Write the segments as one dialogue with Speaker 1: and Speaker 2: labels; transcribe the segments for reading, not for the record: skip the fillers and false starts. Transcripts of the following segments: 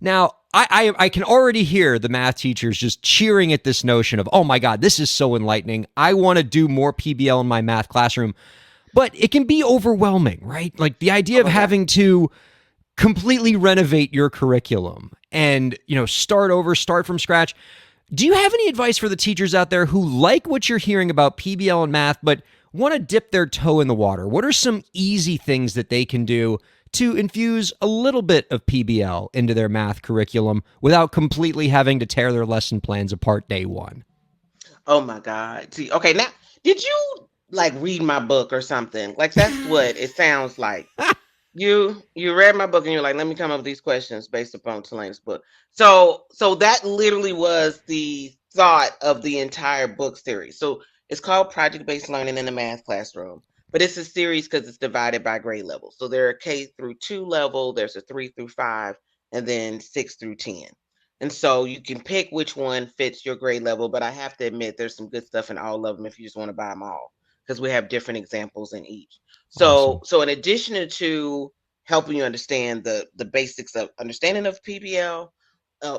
Speaker 1: Now, I can already hear the math teachers just cheering at this notion of, oh my God, this is so enlightening. I want to do more PBL in my math classroom. But it can be overwhelming, right? Like the idea
Speaker 2: Oh
Speaker 1: of
Speaker 2: my God.
Speaker 1: having to completely renovate your curriculum and, start over, start from scratch. Do you have any advice for the teachers out there who like what you're hearing about PBL and math, but want to dip their toe in the water? What are some easy things that they can do to infuse a little bit of PBL into their math curriculum without completely having to tear their lesson plans apart day one?
Speaker 2: Oh my God. See, okay, now did you like read my book or something? Like that's what it sounds like. You read my book and you're like, let me come up with these questions based upon Telane's book. So that literally was the thought of the entire book series. So it's called Project Based Learning in the Math Classroom. But it's a series because it's divided by grade level. So there are K through 2 level, there's a 3 through 5, and then 6 through 10. And so you can pick which one fits your grade level, but I have to admit there's some good stuff in all of them if you just want to buy them all because we have different examples in each. So
Speaker 1: Awesome.
Speaker 2: so in addition to helping you understand the basics of understanding of PBL,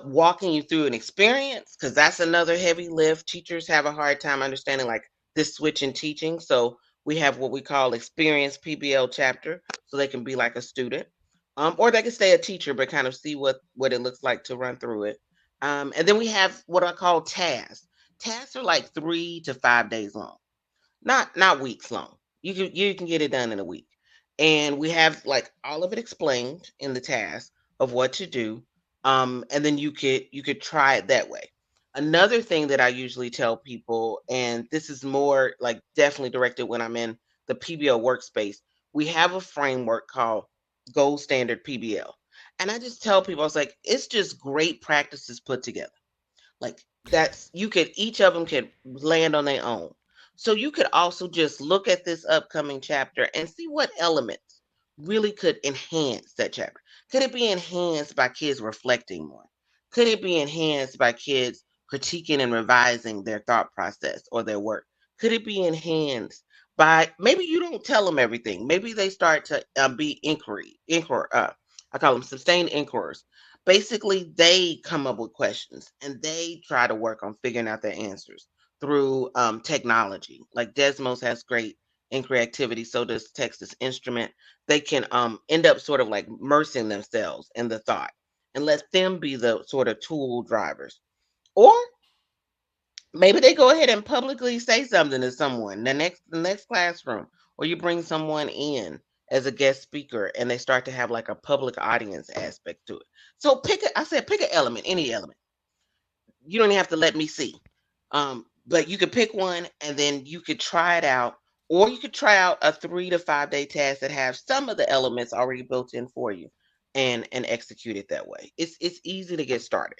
Speaker 2: walking you through an experience because that's another heavy lift. Teachers have a hard time understanding like this switch in teaching. So we have what we call experience PBL chapter, so they can be like a student, or they can stay a teacher but kind of see what it looks like to run through it. And then we have what I call tasks. Tasks are like 3 to 5 days long, not weeks long. You can get it done in a week. And we have like all of it explained in the task of what to do. And then you could try it that way. Another thing that I usually tell people, and this is more like definitely directed when I'm in the PBL workspace, we have a framework called Gold Standard PBL. And I just tell people, I was like, it's just great practices put together. Like that's you could each of them could land on their own. So you could also just look at this upcoming chapter and see what elements really could enhance that chapter. Could it be enhanced by kids reflecting more? Could it be enhanced by kids critiquing and revising their thought process or their work? Could it be enhanced by maybe you don't tell them everything. Maybe they start to be inquiry. I call them sustained inquirers. Basically, they come up with questions and they try to work on figuring out their answers through technology. Like Desmos has great inquiry activity, so does Texas Instrument. They can end up sort of like immersing themselves in the thought and let them be the sort of tool drivers. Or maybe they go ahead and publicly say something to someone the next classroom, or you bring someone in as a guest speaker and they start to have like a public audience aspect to it. So I said pick an element, any element. You don't even have to let me see. But you could pick one and then you could try it out, or you could try out a 3 to 5 day task that have some of the elements already built in for you and execute it that way. It's easy to get started.